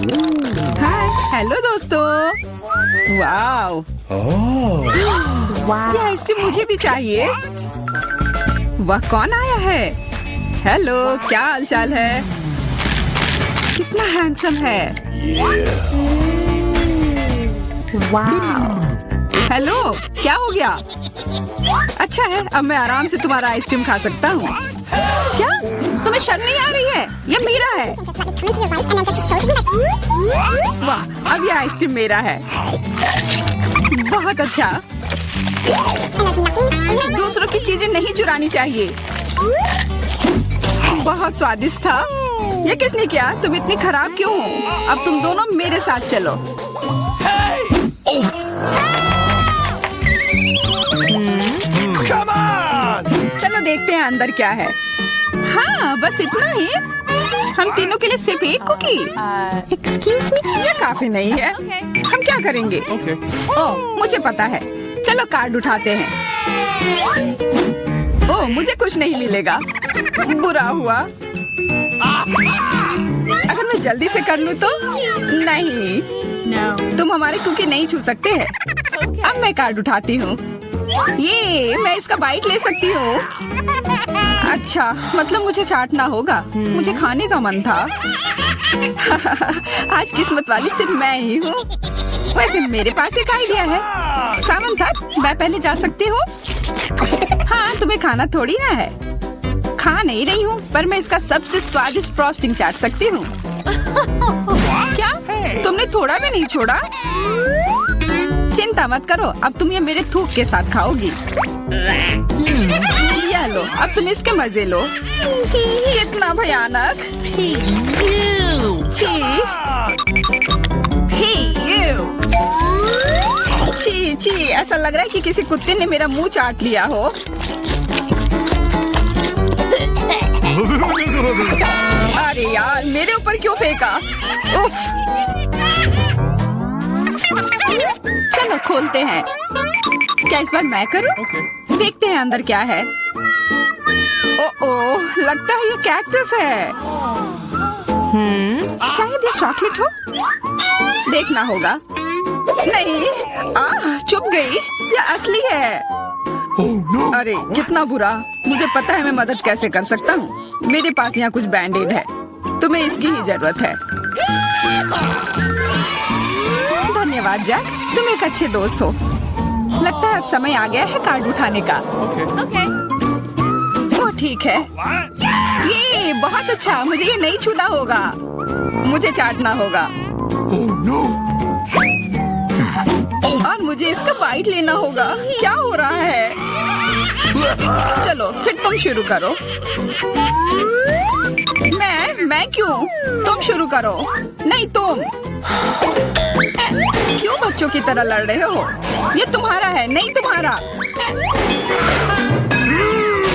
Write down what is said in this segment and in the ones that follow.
हाय, hello दोस्तों। Wow, ये ice cream मुझे भी चाहिए। वह कौन आया है? हेलो, क्या हालचाल है? कितना हैंडसम है। हेलो, क्या हो गया? अच्छा है, अब मैं आराम से तुम्हारा आइसक्रीम खा सकता हूँ। क्या तुम्हें शर्म नहीं आ रही है? ये मेरा है। वाह, अब ये आइसक्रीम मेरा है। बहुत अच्छा। दूसरों की चीजें नहीं चुरानी चाहिए। बहुत स्वादिष्ट था। ये किसने किया? तुम इतनी खराब क्यों हो? अब तुम दोनों मेरे साथ चलो। चलो देखते हैं अंदर क्या है। हाँ, बस इतना ही। हम तीनों के लिए सिर्फ एक कुकी। एक्सक्यूज मी, ये काफी नहीं है। हम क्या करेंगे? ओह, मुझे पता है। चलो कार्ड उठाते हैं। ओह, मुझे कुछ नहीं मिलेगा। बुरा हुआ। अगर मैं जल्दी से कर लूँ तो? नहीं, तुम हमारे कुकी नहीं छू सकते हैं। अब मैं कार्ड उठाती हूँ। ये मैं इसका बाइट ले सकती हूँ। अच्छा, मतलब मुझे चाटना होगा। मुझे खाने का मन था। आज किस्मत वाली सिर्फ मैं ही हूँ। वैसे मेरे पास एक आइडिया है। सामंथा, मैं पहले जा सकती हूँ? हाँ, तुम्हें खाना थोड़ी ना है। खा नहीं रही हूँ, पर मैं इसका सबसे स्वादिष्ट फ्रॉस्टिंग चाट सकती हूँ। क्या तुमने थोड़ा भी नहीं छोड़ा? चिंता मत करो, अब तुम ये मेरे थूक के साथ खाओगी। ये लो, अब तुम इसके मजे लो। कितना भयानक। छी छी, ऐसा लग रहा है कि किसी कुत्ते ने मेरा मुंह चाट लिया हो। अरे यार, मेरे ऊपर क्यों फेंका? उफ। चलो खोलते हैं। क्या इस बार मैं करूं? देखते हैं अंदर क्या है। ओह, लगता है ये कैक्टस है। शायद ये चॉकलेट हो। देखना होगा। नहीं, चुप गई। ये असली है। अरे कितना बुरा। मुझे पता है मैं मदद कैसे कर सकता हूँ। मेरे पास यहाँ कुछ बैंडेड है। तुम्हें इसकी ही जरूरत है। धन्यवाद जैक, तुम एक अच्छे दोस्त हो। लगता है अब समय आ गया है कार्ड उठाने का। ओह ठीक है। ये बहुत अच्छा। मुझे ये नहीं छूना होगा। मुझे चाटना होगा। और मुझे इसका बाइट लेना होगा। क्या हो रहा है? चलो फिर तुम शुरू करो। मैं क्यों? तुम शुरू करो। नहीं तुम। क्यों बच्चों की तरह लड़ रहे हो? ये तुम्हारा है, नहीं तुम्हारा।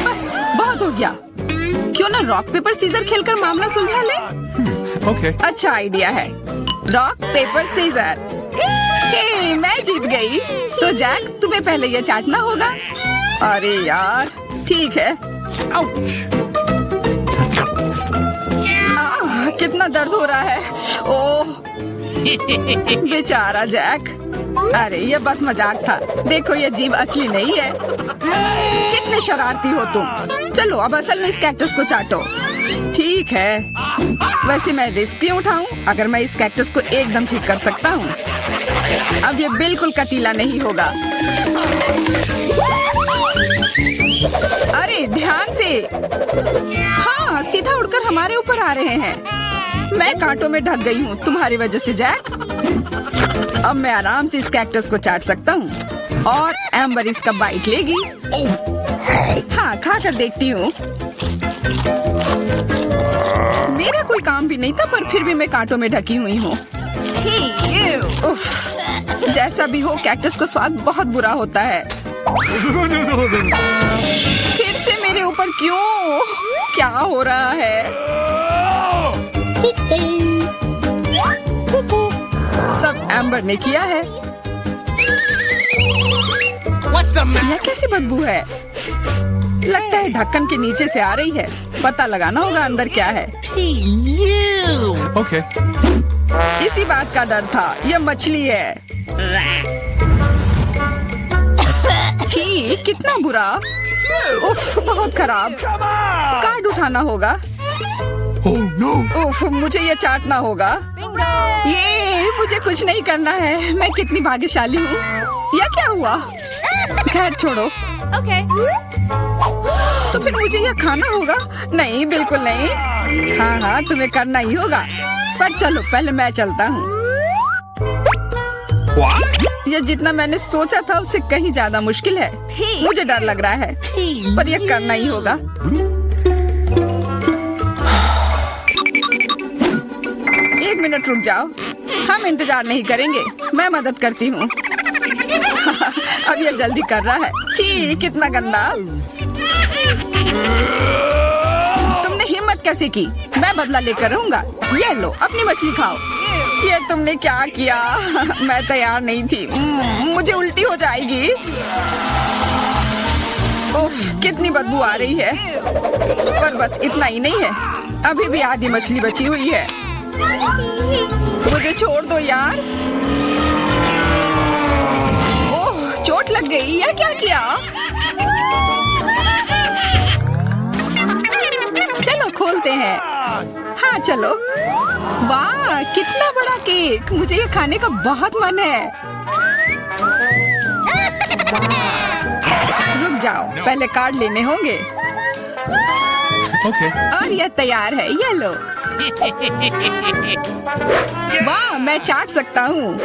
बस बहुत हो गया। क्यों ना रॉक पेपर सीजर खेलकर मामला सुलझा ले? अच्छा आइडिया है। Rock paper scissor. हे, मैं जीत गई। तो जैक, तुम्हें पहले ये चाटना होगा। अरे यार, ठीक है। कितना दर्द हो रहा है। ओह बेचारा जैक। अरे ये बस मजाक था। देखो ये जीभ असली नहीं है। कितने शरारती हो तुम। चलो अब असल में इस कैक्टस को चाटो। ठीक है। वैसे मैं रिस्क क्यों उठाऊं अगर मैं इस कैक्टस को एकदम ठीक कर सकता हूँ। अब ये बिल्कुल कटीला नहीं होगा। अरे ध्यान से। हाँ, सीधा उड़कर हमारे ऊपर आ रहे हैं। मैं कांटों में ढक गई हूँ तुम्हारी वजह से जैक। अब मैं आराम से इस कैक्टस को चाट सकता हूँ और एम्बर इसका बाइट लेगी। हाँ, खा कर देखती हूँ। मेरा कोई काम भी नहीं था, पर फिर भी मैं कांटों में ढकी हुई हूँ। जैसा भी हो, कैक्टस का स्वाद बहुत बुरा होता है। फिर से मेरे ऊपर क्यों? क्या हो रहा है? सब एम्बर ने किया है। यह कैसी बदबू है? लगता है ढक्कन के नीचे से आ रही है। पता लगाना होगा अंदर क्या है। इसी बात का डर था, यह मछली है। छी, कितना बुरा। उफ, बहुत खराब। कार्ड उठाना होगा। उफ, मुझे ये चाटना होगा। ये मुझे कुछ नहीं करना है। मैं कितनी भाग्यशाली हूँ। यह क्या हुआ? खैर छोड़ो। तो फिर मुझे यह खाना होगा? नहीं, बिल्कुल नहीं। हाँ हाँ, तुम्हें करना ही होगा। पर चलो, पहले मैं चलता हूँ। यह जितना मैंने सोचा था उससे कहीं ज्यादा मुश्किल है। मुझे डर लग रहा है, पर यह करना ही होगा। एक मिनट रुक जाओ, हम इंतजार नहीं करेंगे। मैं मदद करती हूँ। अब यह जल्दी कर रहा है। छी, कितना गंदा। तुमने हिम्मत कैसे की? मैं बदला लेकर रहूंगा। ये लो, अपनी मछली खाओ। ये तुमने क्या किया? मैं तैयार नहीं थी। मुझे उल्टी हो जाएगी। उफ, कितनी बदबू आ रही है। पर बस इतना ही नहीं है, अभी भी आधी मछली बची हुई है। मुझे छोड़ दो यार। ओह, चोट लग गई। या क्या किया? चलो खोलते हैं। हाँ चलो। वाह, कितना बड़ा केक। मुझे ये खाने का बहुत मन है। रुक जाओ, पहले कार्ड लेने होंगे। और यह तैयार है, ये लो। वाह, मैं चाट सकता हूँ।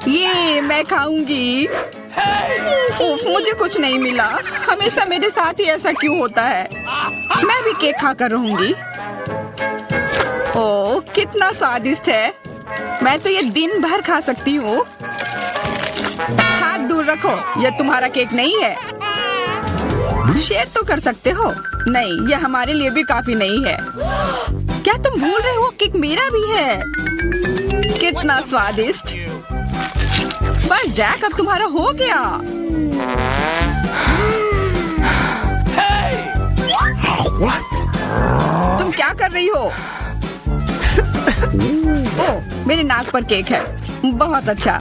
ये मैं खाऊंगी। उफ, मुझे कुछ नहीं मिला। हमेशा मेरे साथ ही ऐसा क्यों होता है? मैं भी केक खाकर रहूंगी। ओह, कितना स्वादिष्ट है। मैं तो ये दिन भर खा सकती हूँ। हाथ दूर रखो, यह तुम्हारा केक नहीं है। शेयर तो कर सकते हो। नहीं, यह हमारे लिए भी काफी नहीं है। क्या तुम भूल रहे हो, केक मेरा भी है। कितना स्वादिष्ट। बस जैक, अब तुम्हारा हो गया। तुम क्या कर रही हो? ओह, मेरे नाक पर केक है। बहुत अच्छा।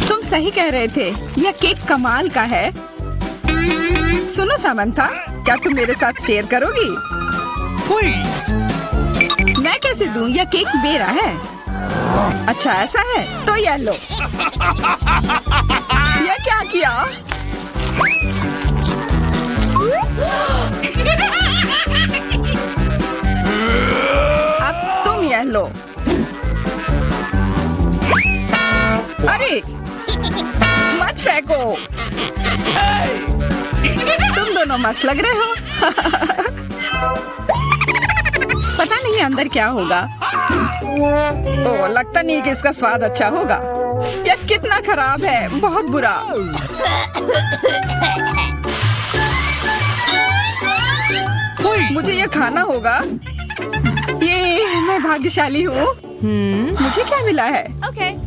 तुम सही कह रहे थे, यह केक कमाल का है। सुनो सामंथा, क्या तुम मेरे साथ शेयर करोगी? Please. मैं कैसे दूं? यह केक मेरा है। अच्छा ऐसा है, तो यह लो। यह क्या किया? अब तुम यह लो। अरे मत फेंको। तुम दोनों मस्त लग रहे हो। पता नहीं अंदर क्या होगा। ओह, लगता नहीं कि इसका स्वाद अच्छा होगा। यह कितना खराब है, बहुत बुरा। मुझे यह खाना होगा। ये मैं भाग्यशाली हूँ। मुझे क्या मिला है?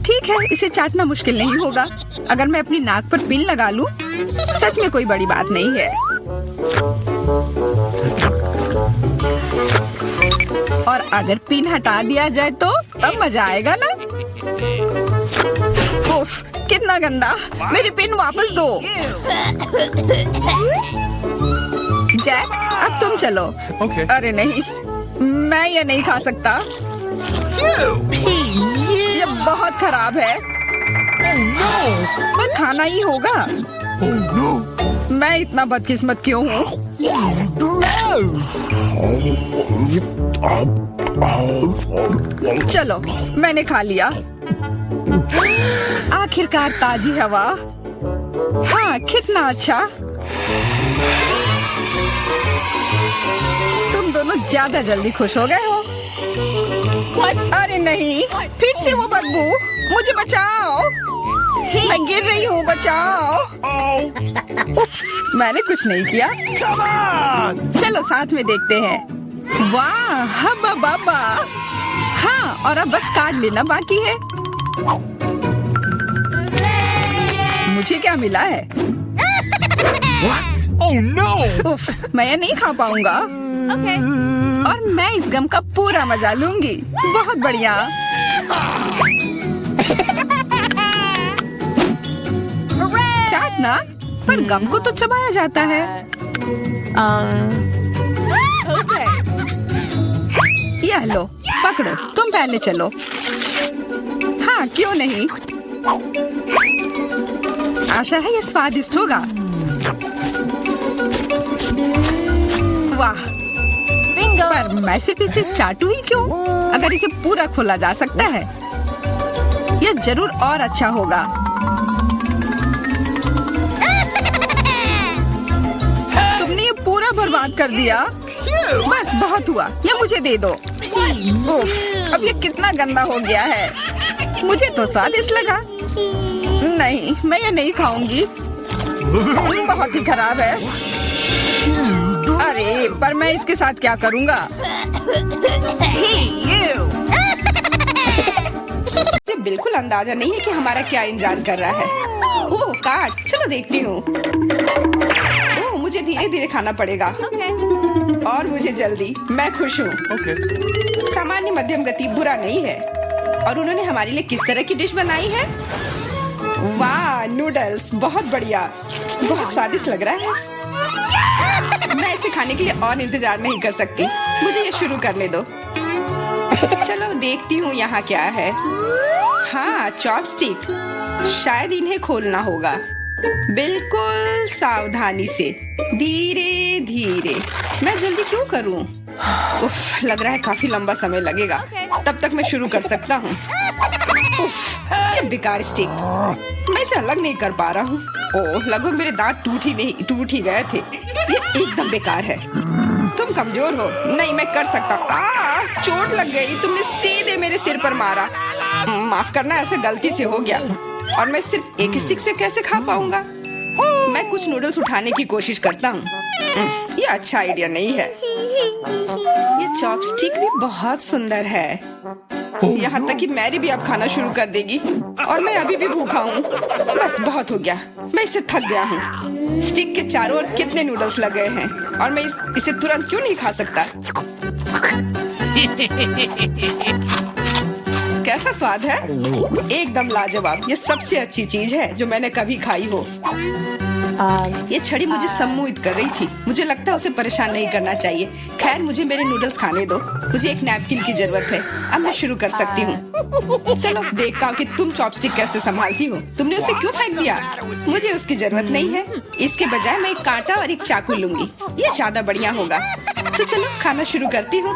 ठीक है, इसे चाटना मुश्किल नहीं होगा। अगर मैं अपनी नाक पर पिन लगा लूं, सच में कोई बड़ी बात नहीं है। और अगर पिन हटा दिया जाए तो तब मजा आएगा ना? उफ, कितना गंदा। मेरी पिन वापस दो। जैक, अब तुम चलो। अरे नहीं, मैं ये नहीं खा सकता। ये बहुत खराब है। पर खाना ही होगा। मैं इतना बदकिस्मत क्यों हूँ? चलो, मैंने खा लिया। आखिरकार ताजी हवा। हाँ, कितना अच्छा। तुम दोनों ज्यादा जल्दी खुश हो गए हो। अरे नहीं, फिर से वो बदबू। मुझे बचाओ, मैं गिर रही हूँ, बचाओ। उप्स, मैंने कुछ नहीं किया। चलो साथ में देखते हैं। वाह, हब्बा बाबा। हाँ, और अब बस कार्ड लेना बाकी है। मुझे क्या मिला है? What? Oh no! उफ, मैं ये नहीं खा पाऊंगा। और इस गम का पूरा मजा लूंगी। बहुत बढ़िया। चाटना, पर गम को तो चबाया जाता है। यह लो, पकड़ो, तुम पहले चलो। हाँ, क्यों नहीं। आशा है ये स्वादिष्ट होगा। वाह, पर मैं सिर्फ इसे चाटू ही क्यों, अगर इसे पूरा खोला जा सकता है। यह जरूर और अच्छा होगा। तुमने ये पूरा बर्बाद कर दिया। बस बहुत हुआ, ये मुझे दे दो। उफ, अब ये कितना गंदा हो गया है। मुझे तो स्वादिष्ट लगा। नहीं, मैं ये नहीं खाऊंगी। बहुत ही खराब है। अरे, पर मैं इसके साथ क्या करूंगा? मुझे बिल्कुल अंदाजा नहीं है कि हमारा क्या इंतजार कर रहा है। ओह, कार्ड्स, चलो देखती हूँ। ओह, मुझे धीरे धीरे खाना पड़ेगा। और मुझे जल्दी। मैं खुश हूँ। सामान्य मध्यम गति बुरा नहीं है। और उन्होंने हमारे लिए किस तरह की डिश बनाई है? वाह, नूडल्स, बहुत बढ़िया, बहुत स्वादिष्ट लग रहा है। मैं इसे खाने के लिए और इंतजार नहीं कर सकती। मुझे ये शुरू करने दो। चलो देखती हूँ यहाँ क्या है। हाँ, चॉपस्टिक। शायद इन्हें खोलना होगा। बिल्कुल सावधानी से, धीरे धीरे। मैं जल्दी क्यों करूँ? उफ, लग रहा है काफी लंबा समय लगेगा। तब तक मैं शुरू कर सकता हूँ। उफ, ये बेकार स्टिक। मैं इसे अलग नहीं कर पा रहा हूँ। ओह, लगभग मेरे दांत टूट ही गए थे। ये एकदम बेकार है। तुम कमजोर हो। नहीं, मैं कर सकता हूँ। चोट लग गई। तुमने सीधे मेरे सिर पर मारा। माफ करना, ऐसे गलती से हो गया। और मैं सिर्फ एक स्टिक से कैसे खा पाऊंगा? मैं कुछ नूडल्स उठाने की कोशिश करता हूँ। ये अच्छा आइडिया नहीं है। ये चॉपस्टिक भी बहुत सुंदर है। यहाँ तक कि मैरी भी अब खाना शुरू कर देगी। और मैं अभी भी भूखा हूँ। बस बहुत हो गया। मैं इससे थक गया हूँ। स्टिक के चारों ओर कितने नूडल्स लगे हैं। और मैं इसे तुरंत क्यों नहीं खा सकता? कैसा स्वाद है? एकदम लाजवाब। ये सबसे अच्छी चीज है जो मैंने कभी खाई हो। ये छड़ी मुझे सम्मोहित कर रही थी। मुझे लगता है उसे परेशान नहीं करना चाहिए। खैर, मुझे मेरे नूडल्स खाने दो। मुझे एक नैपकिन की जरूरत है। अब मैं शुरू कर सकती हूँ। चलो देखता हूँ कि तुम चॉपस्टिक कैसे संभालती हो। तुमने उसे क्यों फेंक दिया? मुझे उसकी जरूरत नहीं है। इसके बजाय मैं एक कांटा और एक चाकू लूंगी। ये ज्यादा बढ़िया होगा। तो चलो खाना शुरू करती हूँ।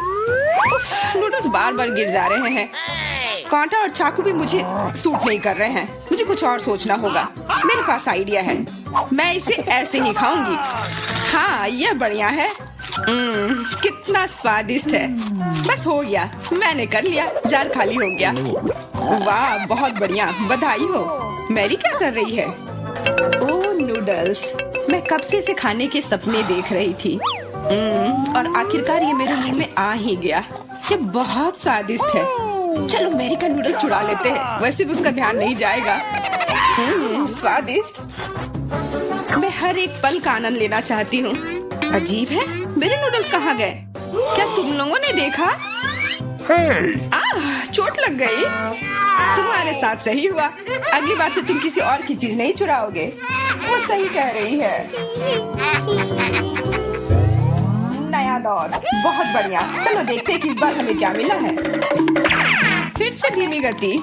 नूडल्स बार बार गिर जा रहे हैं। कांटा और चाकू भी मुझे सूट नहीं कर रहे हैं। मुझे कुछ और सोचना होगा। मेरे पास आइडिया है। मैं इसे ऐसे ही खाऊंगी। हाँ, यह बढ़िया है। कितना स्वादिष्ट है। बस हो गया, मैंने कर लिया। जार खाली हो गया। वाह, बहुत बढ़िया, बधाई हो। मैरी क्या कर रही है? ओह, नूडल्स। मैं कब से इसे खाने के सपने देख रही थी। और आखिरकार ये मेरे मुंह में आ ही गया। ये बहुत स्वादिष्ट है। चलो मैरी का नूडल्स चुरा लेते हैं। वैसे भी उसका ध्यान नहीं जाएगा। स्वादिष्ट। मैं हर एक पल का आनंद लेना चाहती हूँ। अजीब है, मेरे नूडल्स कहाँ गए? क्या तुम लोगों ने देखा? चोट लग गई। तुम्हारे साथ सही हुआ। अगली बार से तुम किसी और की चीज नहीं चुराओगे। वो सही कह रही है। नया दौर, बहुत बढ़िया। चलो देखते हैं कि इस बार हमें क्या मिला है। फिर से धीमी गति।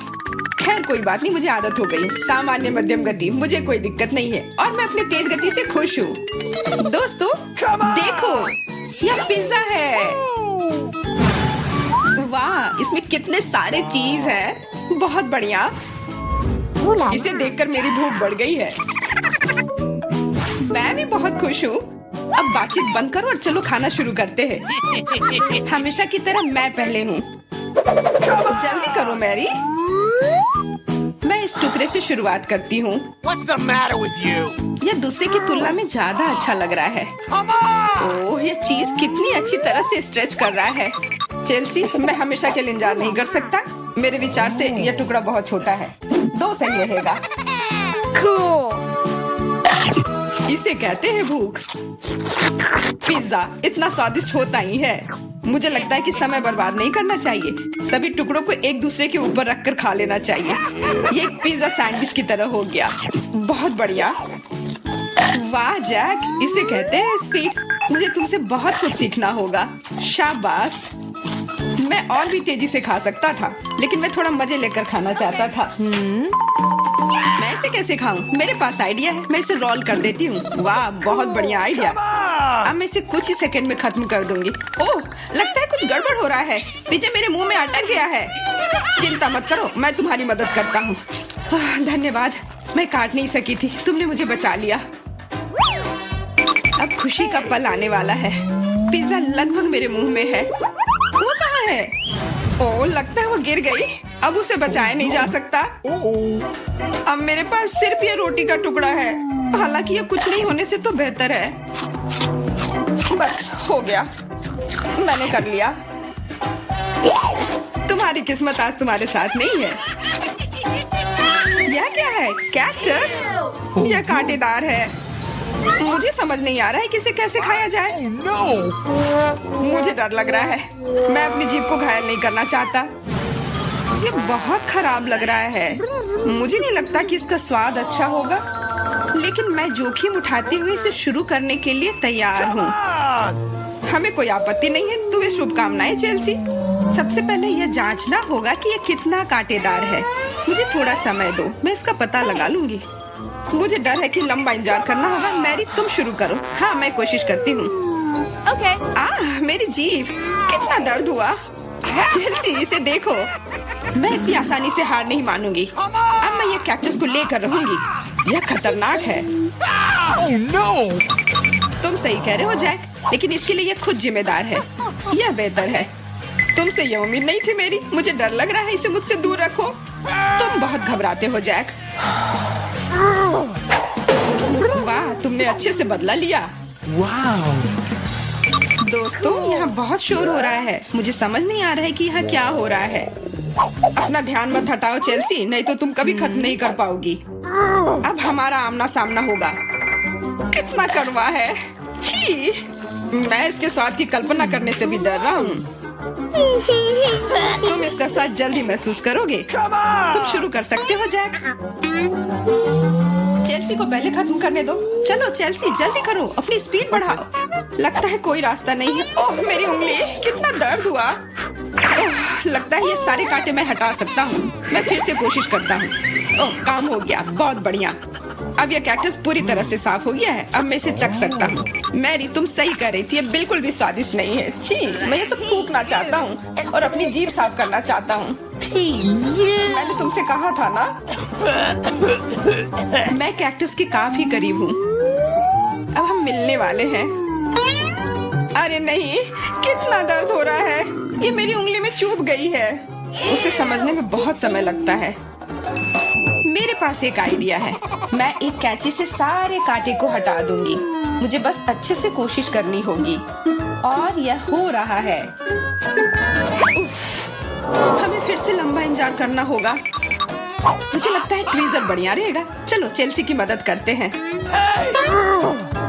खैर कोई बात नहीं, मुझे आदत हो गई। सामान्य मध्यम गति, मुझे कोई दिक्कत नहीं है। और मैं अपने तेज गति से खुश हूँ। दोस्तों देखो, यह पिज्जा है। वाह, इसमें कितने सारे चीज हैं। बहुत बढ़िया। इसे देखकर मेरी भूख बढ़ गई है। मैं भी बहुत खुश हूँ। अब बातचीत बंद करो और चलो खाना शुरू करते हैं। हमेशा की तरह मैं पहले हूँ। जल्दी करो मैरी। मैं इस टुकड़े से शुरुआत करती हूँ। What's the matter with you? यह दूसरे की तुलना में ज्यादा अच्छा लग रहा है। Come on! ओह, यह चीज कितनी अच्छी तरह से स्ट्रेच कर रहा है। चेल्सी, मैं हमेशा के लिए इंतजार नहीं कर सकता। मेरे विचार से यह टुकड़ा बहुत छोटा है। 2 सही रहेगा। इसे कहते हैं भूख। पिज्जा इतना स्वादिष्ट होता ही है। मुझे लगता है कि समय बर्बाद नहीं करना चाहिए। सभी टुकड़ों को एक दूसरे के ऊपर रखकर खा लेना चाहिए। ये एक पिज्जा सैंडविच की तरह हो गया। बहुत बढ़िया। वाह जैक, इसे कहते हैं स्पीड। मुझे तुमसे बहुत कुछ सीखना होगा। शाबाश। मैं और भी तेजी से खा सकता था, लेकिन मैं थोड़ा मजे लेकर खाना चाहता था। मैं इसे कैसे खाऊं? मेरे पास आइडिया है। मैं इसे रोल कर देती हूँ। वाह, बहुत बढ़िया आइडिया। अब मैं इसे कुछ ही सेकंड में खत्म कर दूंगी। ओह, लगता है कुछ गड़बड़ हो रहा है। पिज्जा मेरे मुंह में अटक गया है। चिंता मत करो, मैं तुम्हारी मदद करता हूँ। धन्यवाद। मैं काट नहीं सकी थी, तुमने मुझे बचा लिया। अब खुशी का पल आने वाला है। पिज्जा लगभग मेरे मुंह में है। वो कहाँ है? ओह, लगता है वो गिर गई। अब उसे बचाया नहीं जा सकता। अब मेरे पास सिर्फ ये रोटी का टुकड़ा है। हालांकि ये कुछ नहीं होने से तो बेहतर है। बस हो गया, मैंने कर लिया। तुम्हारी किस्मत आज तुम्हारे साथ नहीं है। यह क्या है? कैक्टस? यह कांटेदार है। मुझे समझ नहीं आ रहा है कि इसे कैसे खाया जाए। मुझे डर लग रहा है। मैं अपनी जीभ को घायल नहीं करना चाहता। ये बहुत खराब लग रहा है। मुझे नहीं लगता कि इसका स्वाद अच्छा होगा, लेकिन मैं जोखिम उठाते हुए इसे शुरू करने के लिए तैयार हूँ। हमें कोई आपत्ति नहीं है। तुम्हें शुभकामनाएं चेल्सी। सबसे पहले यह जांचना होगा कि यह कितना कांटेदार है। मुझे थोड़ा समय दो, मैं इसका पता लगा लूंगी। मुझे डर है कि लंबा इंतजार करना होगा। मैरी, तुम शुरू करो। हाँ, मैं कोशिश करती हूँ। ओके। मेरी जीभ, कितना दर्द हुआ। चेल्सी, इसे देखो। मैं इतनी आसानी से हार नहीं मानूंगी। अब मैं ये कैक्टस को लेकर रहूंगी। यह खतरनाक है। तुम सही कह रहे हो जैक, लेकिन इसके लिए यह खुद जिम्मेदार है। यह बेहतर है। तुमसे यह उम्मीद नहीं थी मेरी। मुझे डर लग रहा है। इसे मुझसे दूर रखो। तुम बहुत घबराते हो जैक। वाह, तुमने अच्छे से बदला लिया। दोस्तों, यहाँ बहुत शोर हो रहा है। मुझे समझ नहीं आ रहा है कि यहाँ क्या हो रहा है। अपना ध्यान मत हटाओ चेल्सी, नहीं तो तुम कभी खत्म नहीं कर पाओगी। अब हमारा आमना सामना होगा। कितना कड़वा है। छी, मैं इसके स्वाद की कल्पना करने से भी डर रहा हूँ। तुम इसका स्वाद जल्दी महसूस करोगे। तुम शुरू कर सकते हो जैक। चेल्सी को पहले खत्म करने दो। चलो चेल्सी, जल्दी करो, अपनी स्पीड बढ़ाओ। लगता है कोई रास्ता नहीं है। ओह, मेरी उंगली, कितना दर्द हुआ। ओह, लगता है ये सारे कांटे मैं हटा सकता हूँ। मैं फिर से कोशिश करता हूँ। ओह, काम हो गया। बहुत बढ़िया। अब यह कैक्टस पूरी तरह से साफ हो गया है। अब मैं इसे चख सकता हूँ। मैरी, तुम सही कर रही थी। ये बिल्कुल भी स्वादिष्ट नहीं है। छी, मैं ये सब थूकना चाहता हूँ और अपनी जीभ साफ करना चाहता हूँ। मैंने तुमसे कहा था ना। मैं कैक्टस के काफी करीब हूँ। अब हम मिलने वाले हैं। अरे नहीं, कितना दर्द हो रहा है। ये मेरी उंगली में चुभ गई है। उसे समझने में बहुत समय लगता है। मेरे पास एक आइडिया है। मैं एक कैंची से सारे कांटे को हटा दूंगी। मुझे बस अच्छे से कोशिश करनी होगी। और यह हो रहा है। उफ, हमें फिर से लंबा इंतजार करना होगा। मुझे लगता है ट्वीजर बढ़िया रहेगा। चलो चेल्सी की मदद करते हैं।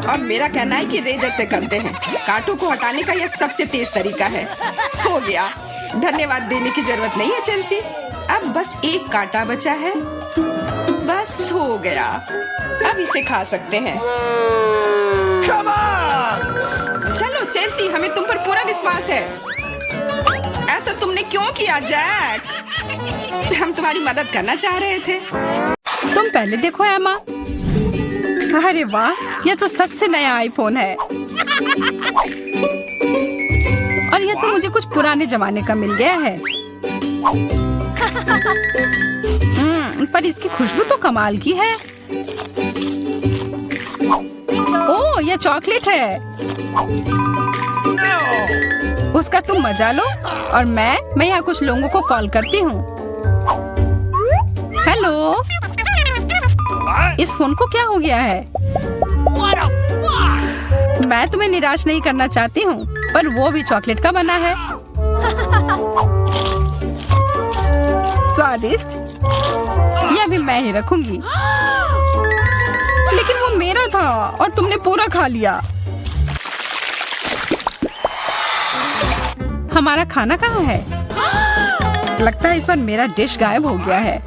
और मेरा कहना है कि रेजर से करते हैं। कांटों को हटाने का यह सबसे तेज तरीका है। हो गया। धन्यवाद देने की जरूरत नहीं है चेल्सी। अब बस एक कांटा बचा है। बस हो गया। अब इसे खा सकते हैं। चलो चेल्सी, हमें तुम पर पूरा विश्वास है। ऐसा तुमने क्यों किया जैक? हम तुम्हारी मदद करना चाह रहे थे। तुम पहले देखो एमा। अरे वाह, यह तो सबसे नया आईफोन है। और यह तो मुझे कुछ पुराने जमाने का मिल गया है। पर इसकी खुशबू तो कमाल की है। ओह, यह चॉकलेट है। उसका तुम मजा लो और मैं यहाँ कुछ लोगों को कॉल करती हूँ। हेलो, इस फोन को क्या हो गया है? मैं तुम्हें निराश नहीं करना चाहती हूँ, पर वो भी चॉकलेट का बना है। स्वादिष्ट। यह भी मैं ही रखूंगी। लेकिन वो मेरा था और तुमने पूरा खा लिया। हमारा खाना कहाँ है? लगता है इस बार मेरा डिश गायब हो गया है।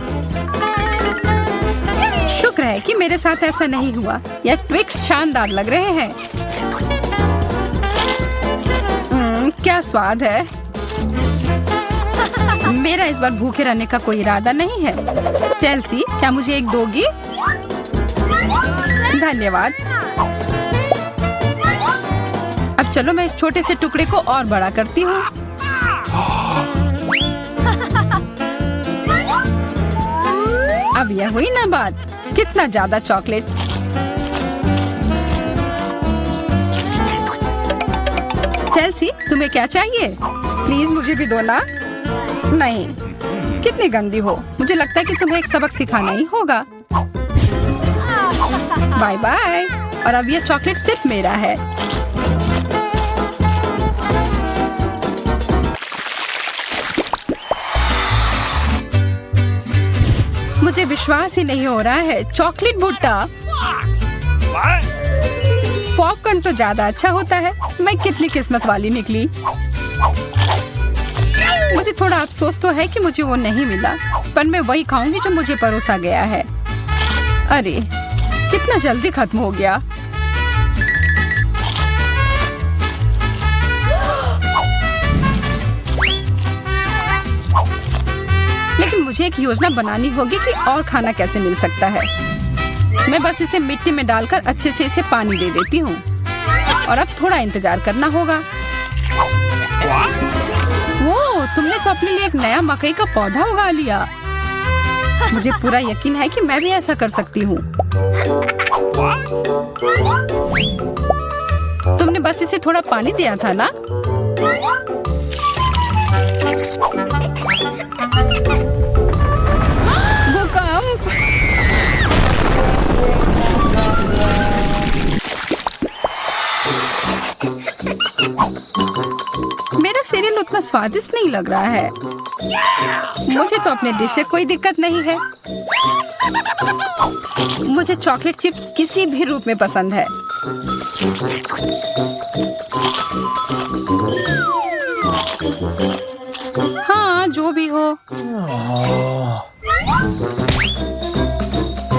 शुक्र है कि मेरे साथ ऐसा नहीं हुआ। यह ट्विक्स शानदार लग रहे हैं। क्या स्वाद है। मेरा इस बार भूखे रहने का कोई इरादा नहीं है। चेल्सी, क्या मुझे एक दोगी? धन्यवाद। अब चलो मैं इस छोटे से टुकड़े को और बड़ा करती हूँ। अब यह हुई ना बात। कितना ज्यादा चॉकलेट। चेल्सी, तुम्हें क्या चाहिए? प्लीज मुझे भी दो ना। नहीं, कितनी गंदी हो। मुझे लगता है कि तुम्हें एक सबक सिखाना ही होगा। Bye bye. और अब यह चॉकलेट सिर्फ मेरा है। मुझे विश्वास ही नहीं हो रहा है। चॉकलेट भुट्टा। पॉपकॉर्न तो ज्यादा अच्छा होता है। मैं कितनी किस्मत वाली निकली। मुझे थोड़ा अफसोस तो है कि मुझे वो नहीं मिला, पर मैं वही खाऊंगी जो मुझे परोसा गया है। अरे, कितना जल्दी खत्म हो गया। लेकिन मुझे एक योजना बनानी होगी कि और खाना कैसे मिल सकता है। मैं बस इसे मिट्टी में डालकर अच्छे से इसे पानी दे देती हूँ। और अब थोड़ा इंतजार करना होगा। वो, तुमने तो अपने लिए एक नया मकई का पौधा उगा लिया। मुझे पूरा यकीन है कि मैं भी ऐसा कर सकती हूँ। तुमने बस इसे थोड़ा पानी दिया था ना? भूकंप। मेरा सीरियल उतना स्वादिष्ट नहीं लग रहा है। मुझे तो अपने डिश से कोई दिक्कत नहीं है। मुझे चॉकलेट चिप्स किसी भी रूप में पसंद है। हाँ, जो भी हो।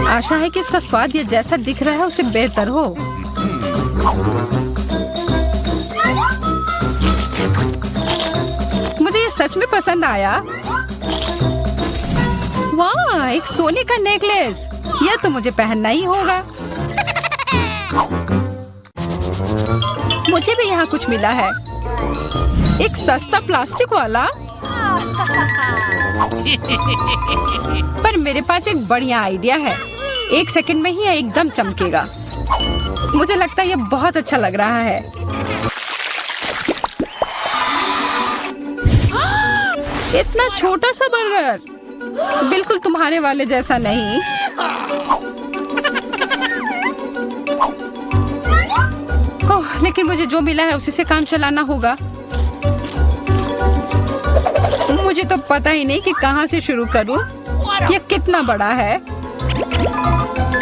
आशा है कि इसका स्वाद ये जैसा दिख रहा है उससे बेहतर हो। मुझे ये सच में पसंद आया। वाह, एक सोने का नेकलेस। यह तो मुझे पहनना ही होगा। मुझे भी यहाँ कुछ मिला है। एक सस्ता प्लास्टिक वाला। पर मेरे पास एक बढ़िया आइडिया है। 1 सेकंड में ही यह एकदम चमकेगा। मुझे लगता है यह बहुत अच्छा लग रहा है। इतना छोटा सा बर्गर, बिल्कुल तुम्हारे वाले जैसा नहीं। ओह, लेकिन मुझे जो मिला है उसी से काम चलाना होगा। मुझे तो पता ही नहीं कि कहाँ से शुरू करूं। यह कितना बड़ा है।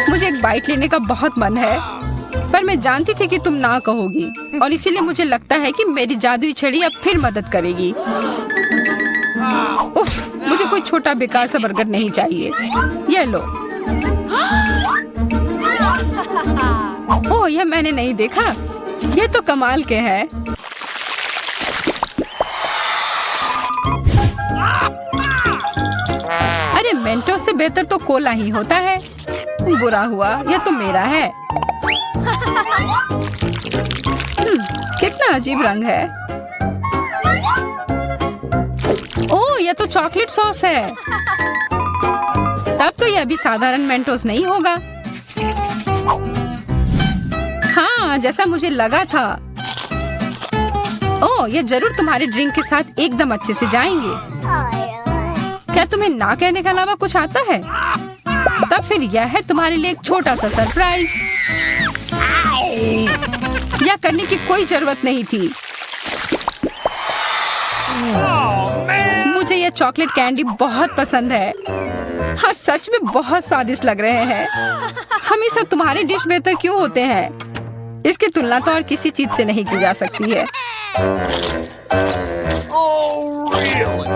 मुझे एक बाइट लेने का बहुत मन है, पर मैं जानती थी कि तुम ना कहोगी, और इसीलिए मुझे लगता है कि मेरी जादुई छड़ी अब फिर मदद करेगी। उफ, मुझे कोई छोटा बेकार सा बर्गर नहीं चाहिए। ये लो। ओह, यह मैंने नहीं देखा। ये तो कमाल के हैं। अरे, मेंटोस से बेहतर तो कोला ही होता है। बुरा हुआ, यह तो मेरा है। कितना अजीब रंग है। ओह, यह तो चॉकलेट सॉस है। तब तो यह भी साधारण मेंटोस नहीं होगा। हाँ, जैसा मुझे लगा था। ओह, ये जरूर तुम्हारे ड्रिंक के साथ एकदम अच्छे से जाएंगे। क्या तुम्हें ना कहने के अलावा कुछ आता है? तब फिर यह है तुम्हारे लिए एक छोटा सा सरप्राइज। यह करने की कोई जरूरत नहीं थी। मुझे यह चॉकलेट कैंडी बहुत पसंद है। हाँ, सच में बहुत स्वादिष्ट लग रहे हैं। हमेशा तुम्हारे डिश बेहतर क्यों होते हैं? इसकी तुलना तो और किसी चीज से नहीं की जा सकती है। Oh, really?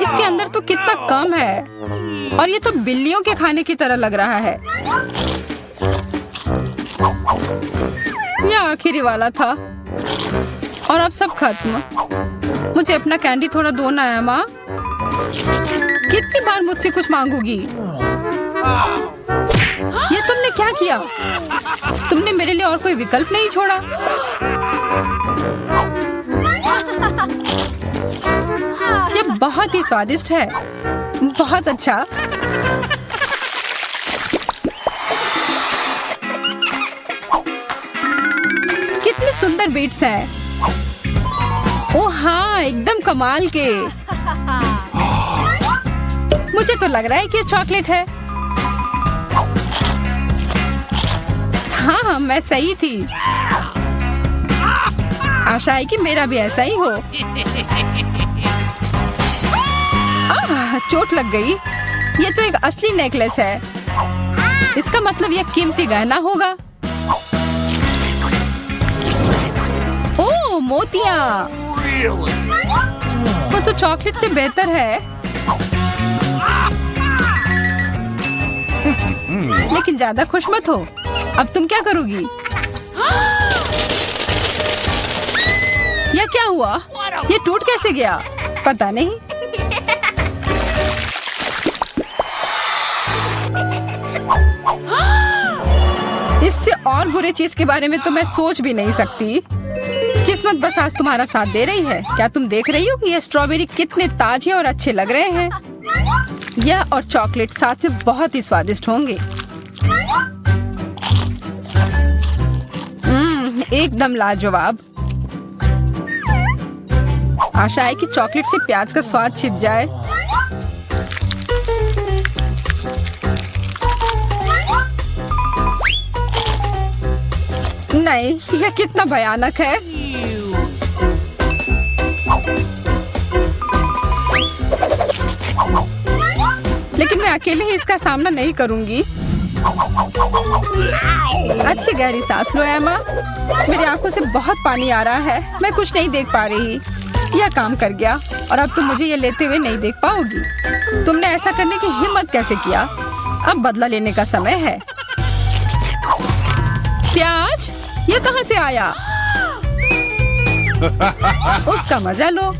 इसके अंदर तो कितना कम है और ये तो बिल्लियों के खाने की तरह लग रहा है। ये आखिरी वाला था और अब सब खत्म। मुझे अपना कैंडी थोड़ा दो ना है माँ। कितनी बार मुझसे कुछ मांगोगी? ये तुमने क्या किया? तुमने मेरे लिए और कोई विकल्प नहीं छोड़ा। ये बहुत ही स्वादिष्ट है। बहुत अच्छा। कितने सुंदर बीट्स हैं। ओह हाँ, एकदम कमाल के। मुझे तो लग रहा है कि ये चॉकलेट है। हाँ, मैं सही थी। आशा है कि मेरा भी ऐसा ही हो। चोट लग गई। ये तो एक असली नेकलेस है। इसका मतलब यह कीमती गहना होगा। ओह, मोतियाँ। Really? वो तो चॉकलेट से बेहतर है। लेकिन ज्यादा खुश मत हो। अब तुम क्या करोगी? यह क्या हुआ? ये टूट कैसे गया? पता नहीं। इससे और बुरे चीज के बारे में तो मैं सोच भी नहीं सकती। किस्मत बस आज तुम्हारा साथ दे रही है। क्या तुम देख रही हो कि ये स्ट्रॉबेरी कितने ताजे और अच्छे लग रहे हैं? यह और चॉकलेट साथ में बहुत ही स्वादिष्ट होंगे। एकदम लाजवाब। आशा है कि चॉकलेट से प्याज का स्वाद छिप जाए। नहीं, यह कितना भयानक है। लेकिन मैं अकेले ही इसका सामना नहीं करूंगी। अच्छी गहरी सांस लो एमा। मेरी आंखों से बहुत पानी आ रहा है। मैं कुछ नहीं देख पा रही। यह काम कर गया और अब तुम मुझे ये लेते हुए नहीं देख पाओगी। तुमने ऐसा करने की हिम्मत कैसे किया? अब बदला लेने का समय है। प्याज, ये कहां से आया? उसका मजा लो।